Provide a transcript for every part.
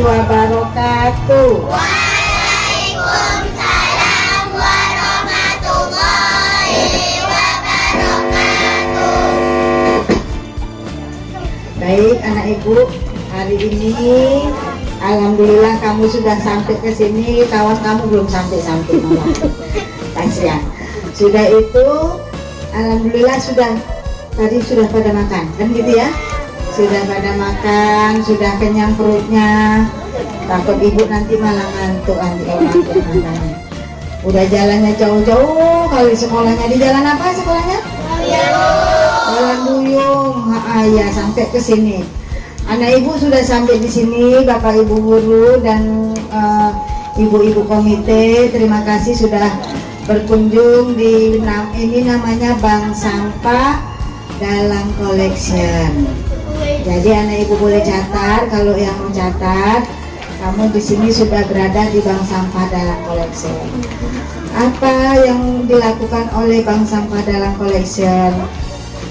wabarakatuh. Waalaikumsalam warahmatullahi wabarakatuh. Baik anak ibu, hari ini alhamdulillah kamu sudah sampai ke sini. Kawan kamu belum sampai malah. Kasihan. Sudah itu alhamdulillah tadi sudah pada makan kan gitu ya. Sudah pada makan, sudah kenyang perutnya. Takut ibu nanti malah ngantuk nanti kalau ngantuk makannya. Udah jalannya jauh-jauh kali sekolahnya. Di jalan apa sekolahnya? Jalan Duyung. Ya sampai ke sini. Anak ibu sudah sampai di sini, Bapak Ibu guru dan ibu-ibu komite. Terima kasih sudah berkunjung di ini namanya Bank Sampah Dalang Collection. Jadi anak ibu boleh catat, kalau yang mau catat, kamu di sini sudah berada di Bank Sampah Dalang Collection. Apa yang dilakukan oleh Bank Sampah Dalang Collection?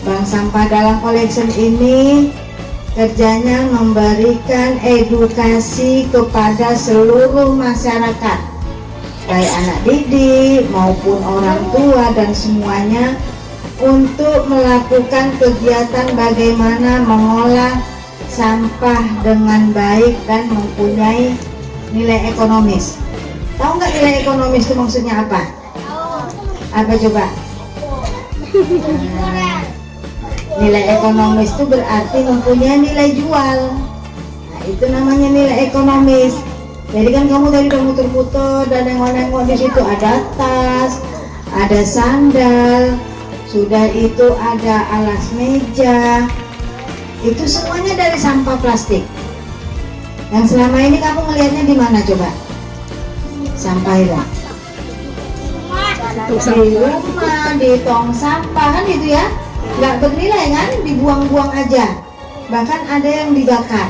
Bank Sampah Dalang Collection ini kerjanya memberikan edukasi kepada seluruh masyarakat, baik anak didik maupun orang tua dan semuanya, untuk melakukan kegiatan bagaimana mengolah sampah dengan baik dan mempunyai nilai ekonomis. Tahu nggak nilai ekonomis itu maksudnya apa? Apa coba? Nilai ekonomis itu berarti mempunyai nilai jual. Nah, itu namanya nilai ekonomis. Jadi kan kamu tadi udah muter-muter dan nengok-nengok di situ ada tas, ada sandal, sudah itu ada alas meja. Itu semuanya dari sampah plastik. Yang selama ini kamu melihatnya di mana coba? Sampah itu. Di rumah, di tong sampah kan itu ya. Nggak bernilai kan, dibuang-buang aja. Bahkan ada yang dibakar.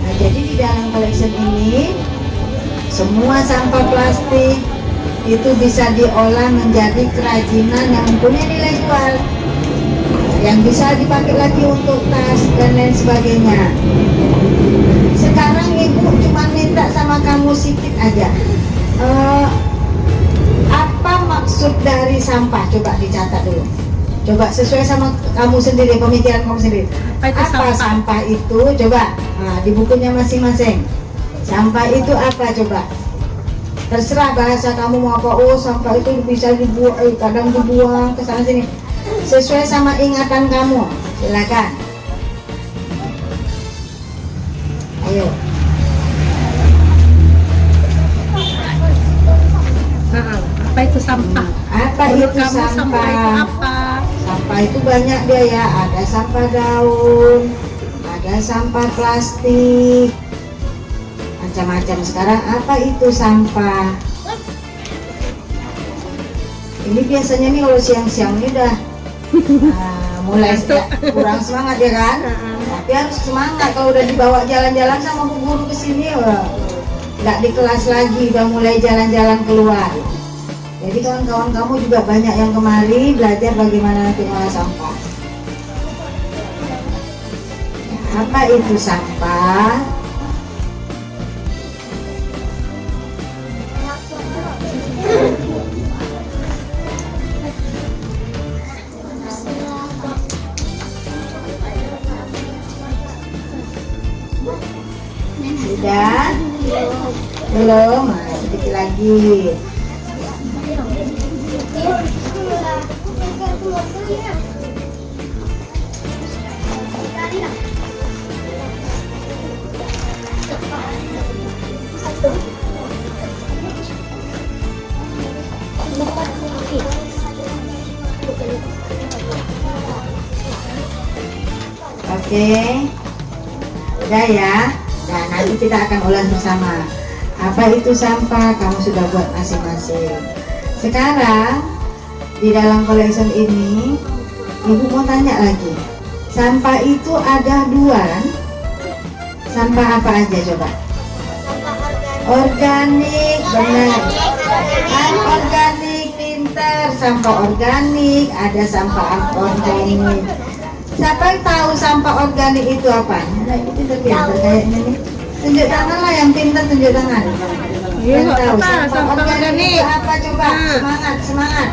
Nah, jadi di dalam collection ini semua sampah plastik itu bisa diolah menjadi kerajinan yang mempunyai nilai jual, yang bisa dipakai lagi untuk tas dan lain sebagainya. Sekarang ibu cuma minta sama kamu sedikit aja. Apa maksud dari sampah? Coba dicatat dulu. Coba sesuai sama kamu sendiri, pemikiran kamu sendiri. Apa sampah itu? Coba di bukunya masing-masing. Sampah itu apa coba? Terserah bahasa kamu mau apa. Oh, sampah itu bisa dibuang, kadang dibuang ke sana sini. Sesuai sama ingatan kamu. Silakan. Ayo. Apa itu sampah? Apa Menurut itu kamu sampah? itu apa? Sampah itu banyak dia ya. Ada sampah daun, ada sampah plastik, macam-macam. Sekarang apa itu sampah? Ini biasanya nih kalau siang-siang ini udah mulai kurang semangat ya kan? Tapi harus semangat kalau udah dibawa jalan-jalan sama bu guru ke sini, nggak di kelas lagi, udah mulai jalan-jalan keluar. Jadi kawan-kawan kamu juga banyak yang kemari belajar bagaimana nanti mengolah sampah. Apa itu sampah? Sudah? Belum? Nah, sedikit lagi. Oke, udah ya. Nah, nanti kita akan ulas bersama. Apa itu sampah? Kamu sudah buat masing-masing. Sekarang di dalam collection ini, ibu mau tanya lagi. Sampah itu ada dua kan? Sampah apa aja coba? Organik, benar. Organik, pinter. Sampah organik, ada sampah organik. Siapa yang tahu sampah organik itu apa? Nah, itu pinter kayaknya nih. tunjuk tangan lah, yang pintar tunjuk tangan. Iya, Yang tahu apa? Sampah organik. itu apa coba? Nah. Semangat.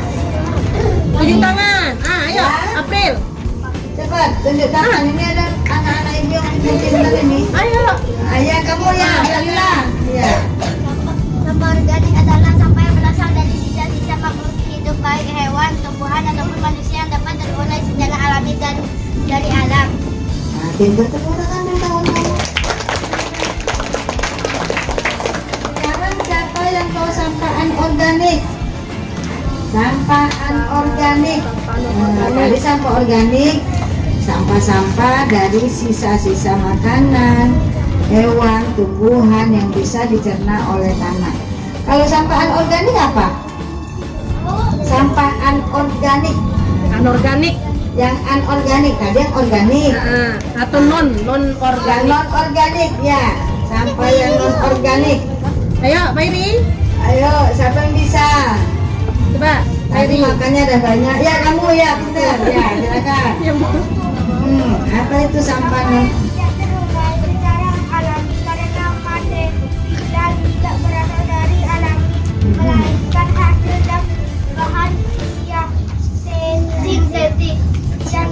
Tunjuk tangan. Ayo, Ya. April. Cepat tunjuk tangan. Ini ada anak-anak ibu yang pintar ini. Ayo. Ayah kamu ya, Lila. Ya. Sampah organik adalah sampah yang berasal dari sisa-sisa makhluk hidup baik hewan, tumbuhan ataupun manusia yang dapat terurai secara alami dan dari alam. Nah, pintar tepuk tangan dong kawan-kawan. Sekarang siapa yang tahu sampahan organik? Sampahan organik. Nah, tadi sampah organik, sampah-sampah dari sisa-sisa makanan, hewan, tumbuhan yang bisa dicerna oleh tanah. Kalau sampahan organik apa? Sampahan organik. Anorganik. Yang anorganik, tadi yang organik. Atau non Yang organik. non organik ya, sampah yang non organik. Ayo, Pak Iri. Ayo, siapa yang bisa? Coba, Pak Tadi Iri. makannya ada banyak. Ya kamu ya, pintar. Ya, silakan. Apa itu sampah non? Tidak terurai secara alami karena mati dan tidak berasal dari alami, melainkan hasil dan bahan yang sintetik dan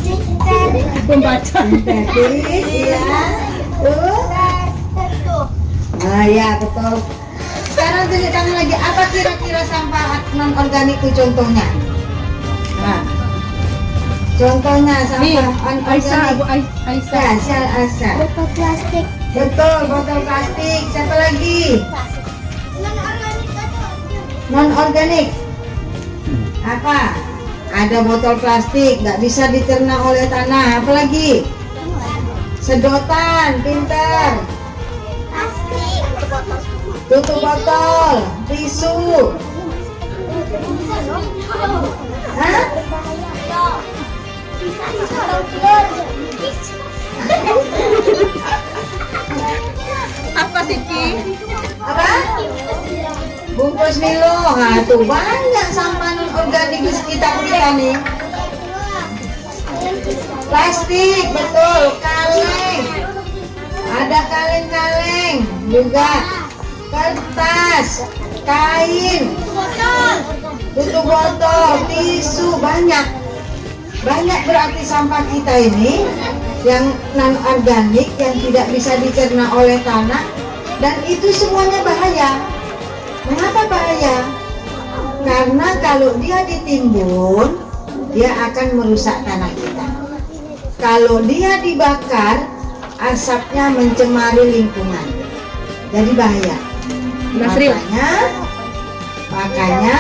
sintetik Pembaca. Sintetik, ya. Tuh. tertentu. Ah ya, betul. Sekarang tunjuk tangan lagi. Apa kira-kira sampah non organik itu contohnya? Nah, contohnya Nih, sampah non Aisyah, organik. Bu Aisyah. Ya, Syal Asa. Botol plastik. Betul, botol plastik. Siapa lagi? Non-organik atau Non organik. Apa? Ada botol plastik, nggak bisa dicerna oleh tanah. Apa lagi? Sedotan, pintar. plastik. Tutup botol, tisu. Hah? Apa sih, Ki? Apa? Bungkus Milo. Nah, tuh banyak sampah non organik di sekitar kita nih. Plastik, betul. Kaleng. Ada kaleng-kaleng juga. Kertas, kain, tutup botol, tisu, banyak. Banyak berarti sampah kita ini yang non organik yang tidak bisa dicerna oleh tanah, dan itu semuanya bahaya. Mengapa bahaya? Karena kalau dia ditimbun, dia akan merusak tanah kita. Kalau dia dibakar, asapnya mencemari lingkungan. Jadi bahaya. Nasril. Makanya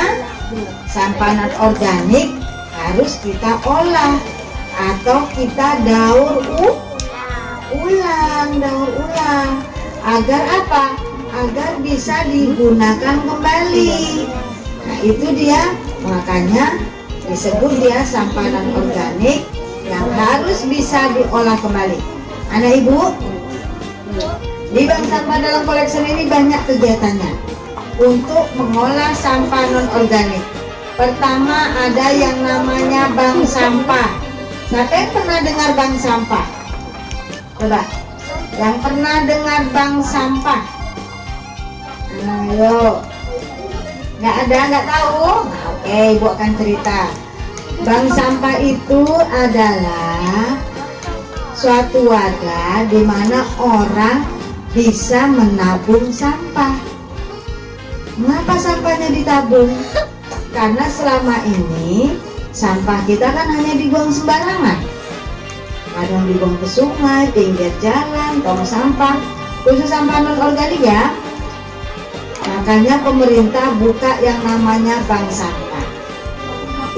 sampah non organik harus kita olah atau kita daur ulang agar apa? Agar bisa digunakan kembali. Nah, itu dia, makanya disebut dia sampah non organik yang harus bisa diolah kembali. Anak ibu, di bank sampah dalam koleksi ini banyak kegiatannya untuk mengolah sampah non organik. Pertama ada yang namanya bank sampah. Siapa yang pernah dengar bank sampah? Coba, yang pernah dengar bank sampah? Ayo, nggak ada, nggak tahu? Nah, oke, ibu akan cerita. Bank sampah itu adalah suatu wadah di mana orang bisa menabung sampah. Mengapa sampahnya ditabung? Karena selama ini sampah kita kan hanya dibuang sembarangan. Kadang dibuang ke sungai, pinggir jalan, tong sampah, khusus sampah non organik ya. Makanya pemerintah buka yang namanya bank sampah.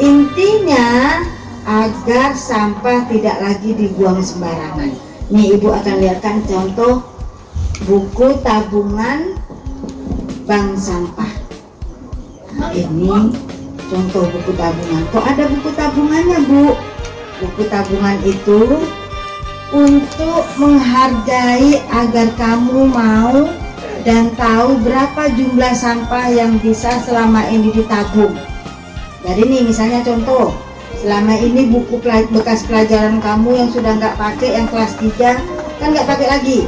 Intinya agar sampah tidak lagi dibuang sembarangan. Nih ibu akan lihatkan contoh buku tabungan bank sampah. Nah, ini contoh buku tabungan. Kok ada buku tabungannya, Bu? Buku tabungan itu untuk menghargai agar kamu mau dan tahu berapa jumlah sampah yang bisa selama ini ditabung. Jadi nih misalnya contoh, selama ini buku bekas pelajaran kamu yang sudah nggak pakai, yang kelas 3 kan nggak pakai lagi.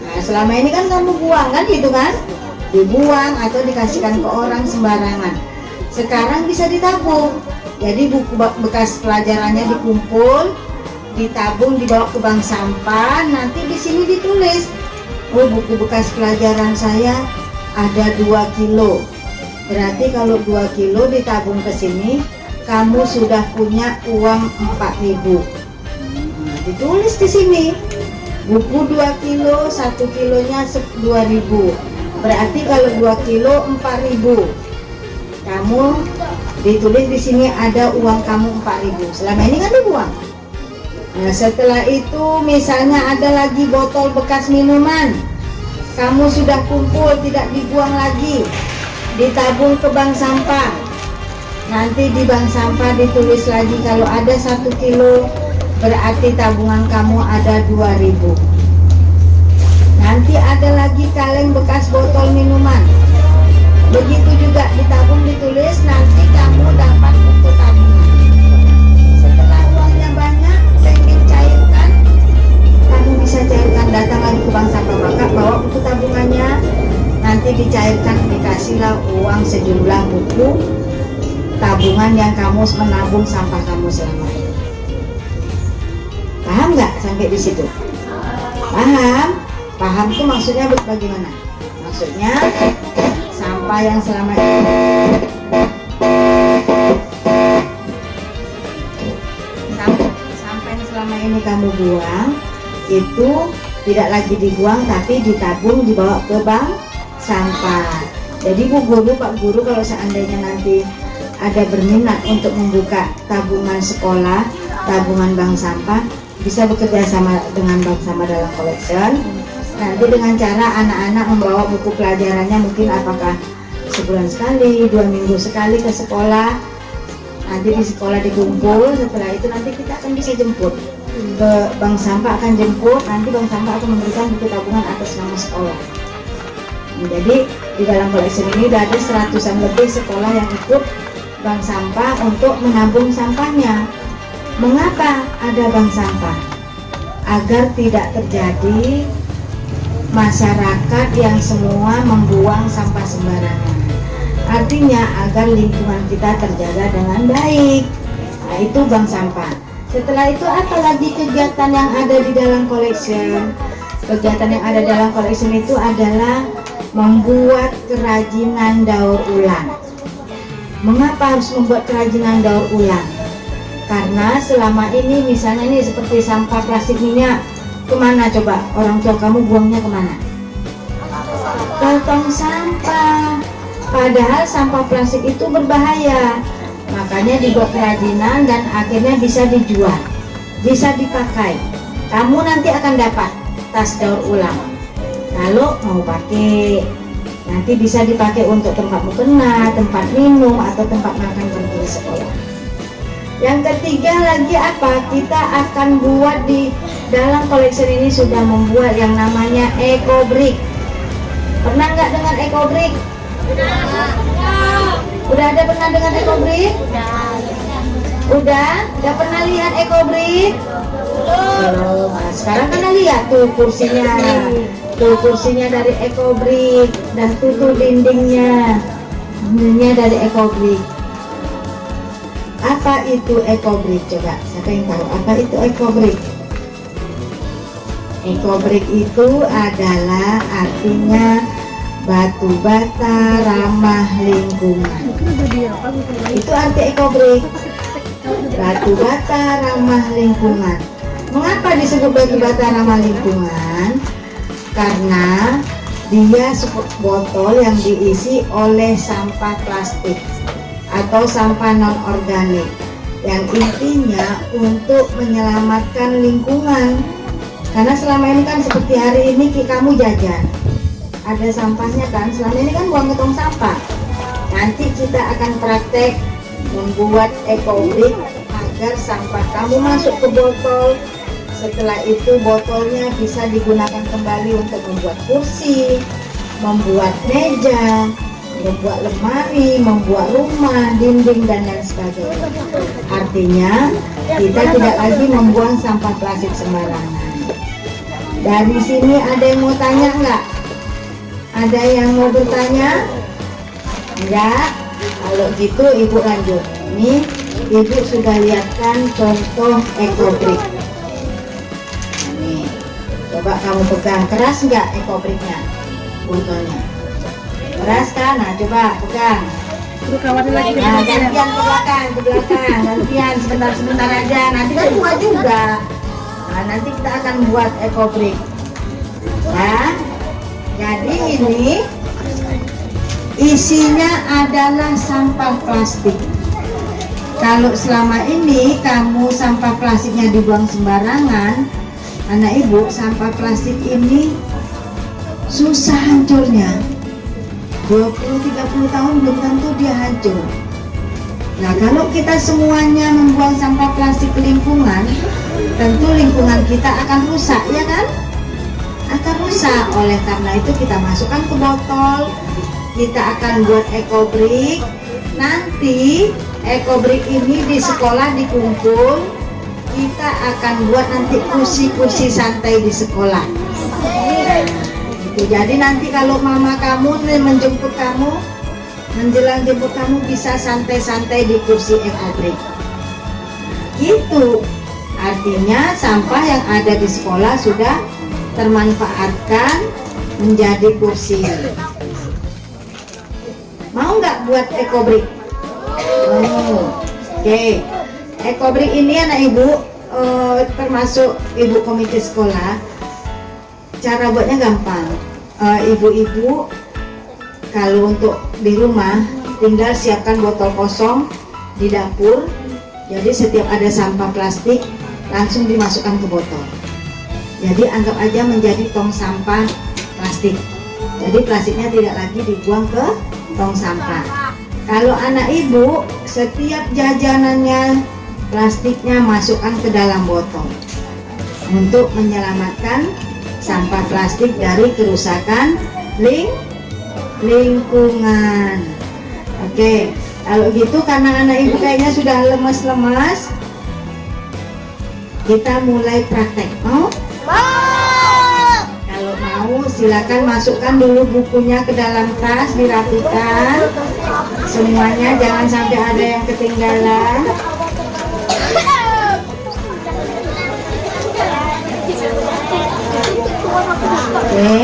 Nah, Nah, selama ini kan kamu buang kan gitu kan, dibuang atau dikasihkan ke orang sembarangan. Sekarang bisa ditabung. Jadi buku bekas pelajarannya dikumpul, ditabung, dibawa ke bank sampah. Nanti di sini ditulis, oh buku bekas pelajaran saya ada 2 kilo. Berarti kalau 2 kilo ditabung ke sini, kamu sudah punya uang 4.000. Nah, ditulis di sini, buku 2 kilo, 1 kilonya 2.000. Berarti kalau 2 kilo 4.000. Kamu ditulis di sini ada uang kamu 4.000. Selama ini kan dibuang. Nah, setelah itu misalnya ada lagi botol bekas minuman, kamu sudah kumpul, tidak dibuang lagi, ditabung ke bank sampah. Nanti di bank sampah ditulis lagi kalau ada 1 kilo, berarti tabungan kamu ada 2.000. Nanti ada lagi kaleng bekas botol minuman, begitu juga ditabung, ditulis, nanti kamu dapat buku tabungan. Setelah uangnya banyak, pengen cairkan, kamu bisa cairkan, datang lagi ke bank sampah, maka bawa buku tabungannya, nanti dicairkan, dikasihlah uang sejumlah buku tabungan yang kamu menabung sampah kamu selama ini. Paham nggak sampai di situ? Paham? Paham tuh maksudnya bagaimana? Maksudnya sampah yang selama ini sampah yang selama ini kamu buang itu tidak lagi dibuang tapi ditabung, dibawa ke bank sampah. Jadi Bu Guru, Pak Guru, kalau seandainya nanti ada berminat untuk membuka tabungan sekolah, tabungan bank sampah, bisa bekerja sama dengan bank sampah dalam collection. Nanti dengan cara anak-anak membawa buku pelajarannya, mungkin apakah sebulan sekali, 2 minggu sekali ke sekolah. Nanti di sekolah dikumpul, setelah itu nanti kita akan bisa jemput ke bank sampah, akan jemput, nanti bank sampah akan memberikan buku tabungan atas nama sekolah. Jadi di dalam collection ini sudah ada 100-an lebih sekolah yang ikut bank sampah untuk menabung sampahnya. Mengapa ada bank sampah? Agar tidak terjadi masyarakat yang semua membuang sampah sembarangan. Artinya agar lingkungan kita terjaga dengan baik. Nah, itu bank sampah. Setelah itu apa lagi kegiatan yang ada di dalam collection? Kegiatan yang ada dalam collection itu adalah membuat kerajinan daur ulang. Mengapa harus membuat kerajinan daur ulang? Karena selama ini misalnya ini seperti sampah plastik minyak, kemana coba orang tua kamu buangnya kemana? Ke tong sampah. Padahal sampah plastik itu berbahaya. Makanya dibuat kerajinan dan akhirnya bisa dijual, bisa dipakai. Kamu nanti akan dapat tas daur ulang. Kalau mau pakai, nanti bisa dipakai untuk tempat mukena, tempat minum, atau tempat makan pergi di sekolah. Yang ketiga lagi apa? Kita akan buat di dalam collection ini sudah membuat yang namanya eco brick. Pernah nggak dengan eco brick? Udah ada pernah dengan eco brick? Udah? Udah pernah lihat eco brick? Belum. Nah, sekarang kan lihat tuh kursinya. Tuh kursinya dari eco brick dan tuh dindingnya. Dindingnya dari eco brick. Apa itu eco brick? Coba siapa yang tahu apa itu eco brick? Eco brick itu adalah artinya batu bata ramah lingkungan. Itu arti eco brick. Batu bata ramah lingkungan. Mengapa disebut batu bata ramah lingkungan? Karena dia botol yang diisi oleh sampah plastik atau sampah non-organik yang intinya untuk menyelamatkan lingkungan. Karena selama ini kan seperti hari ini kamu jajan, ada sampahnya kan, selama ini kan buang ke tong sampah. Nanti kita akan praktek membuat eco brick agar sampah kamu masuk ke botol. Setelah itu botolnya bisa digunakan kembali untuk membuat kursi, membuat meja, membuat lemari, membuat rumah, dinding, dan lain sebagainya. Artinya kita tidak lagi membuang sampah plastik sembarangan. Dari sini ada yang mau tanya nggak? Ada yang mau bertanya? Enggak? Kalau gitu ibu lanjut. Ini ibu sudah lihatkan contoh ekobrik. Nih, coba kamu pegang. Keras nggak ekobriknya? Botolnya keras kan? Nah coba pegang. Terus kawarin lagi ke Nah, belakang. gantian ke belakang, gantian sebentar aja. Nanti kan tua juga. Nah, nanti kita akan buat ekobrik. Nah, jadi ini isinya adalah sampah plastik. Kalau selama ini kamu sampah plastiknya dibuang sembarangan, anak ibu, sampah plastik ini susah hancurnya. 20-30 tahun belum tentu dia hancur. Nah, kalau kita semuanya membuang sampah plastik ke lingkungan, tentu lingkungan kita akan rusak, ya kan? Akan rusak. Oleh karena itu kita masukkan ke botol, kita akan buat ekobrik. Nanti ekobrik ini di sekolah dikumpul, kita akan buat nanti kursi-kursi santai di sekolah. Jadi nanti kalau mama kamu menjemput kamu, menjelang jemput kamu bisa santai-santai di kursi ekobrik. Gitu. Artinya sampah yang ada di sekolah sudah termanfaatkan menjadi kursi. Mau nggak buat ekobrik? Mau. Oke. Ekobrik ini anak ibu, termasuk ibu komite sekolah. Cara buatnya gampang. Ibu-ibu kalau untuk di rumah tinggal siapkan botol kosong di dapur. Jadi setiap ada sampah plastik langsung dimasukkan ke botol. Jadi anggap aja menjadi tong sampah plastik. Jadi plastiknya tidak lagi dibuang ke tong sampah. Kalau anak ibu setiap jajanannya plastiknya masukkan ke dalam botol untuk menyelamatkan sampah plastik dari kerusakan lingkungan. Oke, kalau gitu karena anak ibu kayaknya sudah lemas-lemas, kita mulai praktek. Mau? Kalau mau silakan masukkan dulu bukunya ke dalam tas, dirapikan semuanya, jangan sampai ada yang ketinggalan. Oke,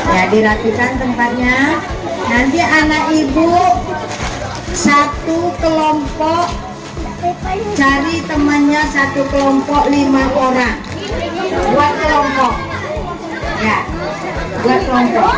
ya dirapikan tempatnya. Nanti anak ibu satu kelompok cari temannya, satu kelompok 5 orang. Buat kelompok, ya, buat kelompok.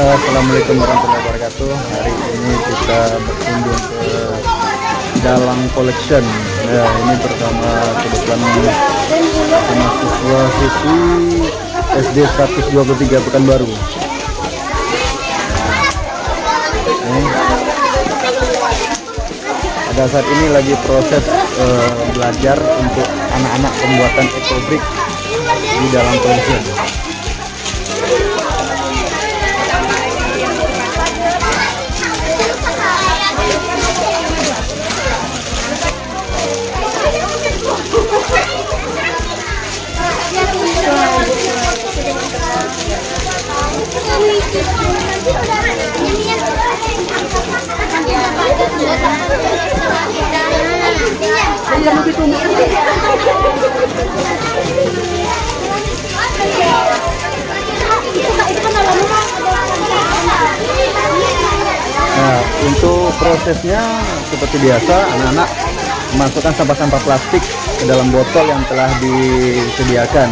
Assalamualaikum warahmatullahi wabarakatuh. Hari ini kita berkunjung ke Dalang Collection. Ya, ini pertama kebetulan mahasiswa siswi SD 123 Pekanbaru. Pada saat ini lagi proses belajar untuk anak-anak pembuatan ekobrik di Dalang Collection. Yang lebih tumbuh. Nah, untuk prosesnya seperti biasa, anak-anak memasukkan sampah-sampah plastik ke dalam botol yang telah disediakan.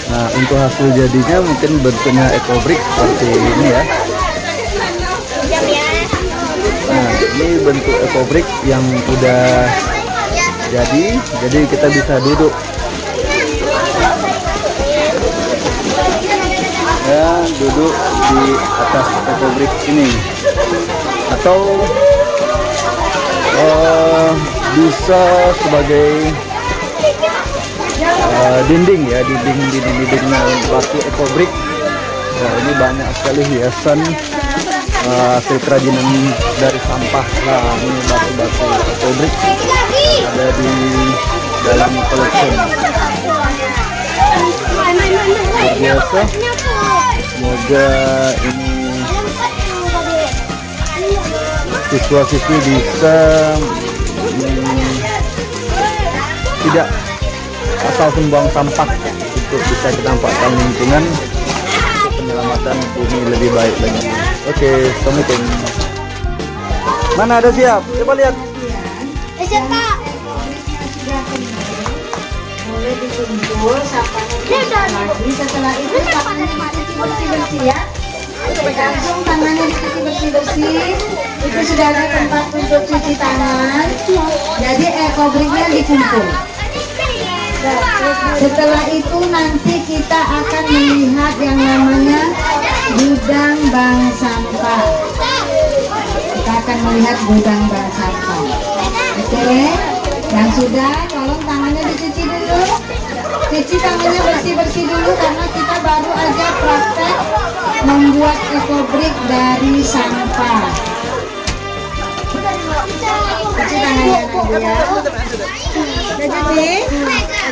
Nah, untuk hasil jadinya mungkin bentuknya ecobrick seperti ini ya. Nah, ini bentuk ecobrick yang udah jadi kita bisa duduk ya, duduk di atas ecobrick ini, atau bisa sebagai dinding ya, dindingnya batu ecobrick. Nah, ini banyak sekali hiasan hasil kerajinan dari sampah. Nah, ini batu-batu ecobrick ada di dalam collection. Luar biasa. Semoga ini siswa-siswi bisa tidak asal membuang sampah untuk bisa kita manfaatkan lingkungan untuk penyelamatan bumi lebih baik lagi. Oke, assalamualaikum. Mana ada siap? Coba lihat. Siapa? Mulai dikumpul sampahnya lagi. Setelah itu tangannya dicuci bersih-bersih ya. Langsung tangannya dicuci bersih-bersih. Itu sudah ada tempat untuk cuci tangan. Jadi ecobricknya dikumpul. Setelah itu nanti kita akan melihat yang namanya gudang bank sampah. Kita akan melihat gudang bank sampah. Oke, yang sudah, tolong tangannya dicuci dulu. Cuci tangannya bersih-bersih dulu karena kita baru aja praktek membuat ecobrick dari sampah. Cuci tangannya Nadia.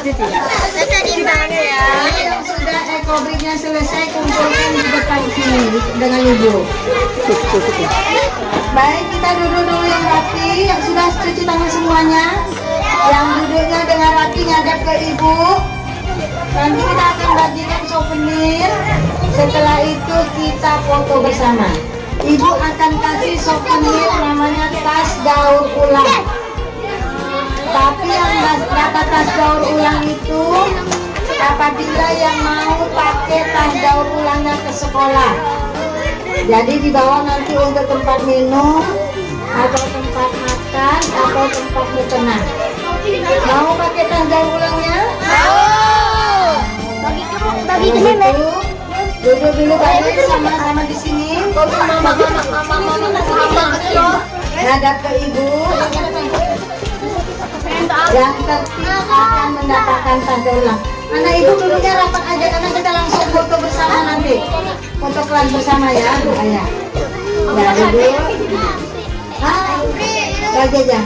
Cuci tangannya ya. Yang sudah ecobricknya selesai kumpulkan di depan sini dengan ibu. Baik, kita duduk dulu yang rapi. Yang sudah cuci tangan semuanya, yang duduknya dengan rapi ngadap ke ibu. Nanti kita akan bagikan souvenir. Setelah itu kita foto bersama. Ibu akan kasih souvenir namanya tas daur ulang. Tapi yang dapat tas daur ulang itu apabila yang mau pakai tas daur ulangnya ke sekolah. Jadi dibawa nanti untuk tempat minum atau tempat makan atau tempat mukena. Mau pakai tas daur ulangnya? Bagi ke nenek. Duduk dulu balik sama-sama di sini. Hadap ke ibu. Yang tertib akan mendapatkan tas daur ulang. Anak ibu duduknya rapat aja karena kita langsung foto bersama nanti. Foto kelas bersama ya, Bu Ayah. Ya, duduk. Bagi aja.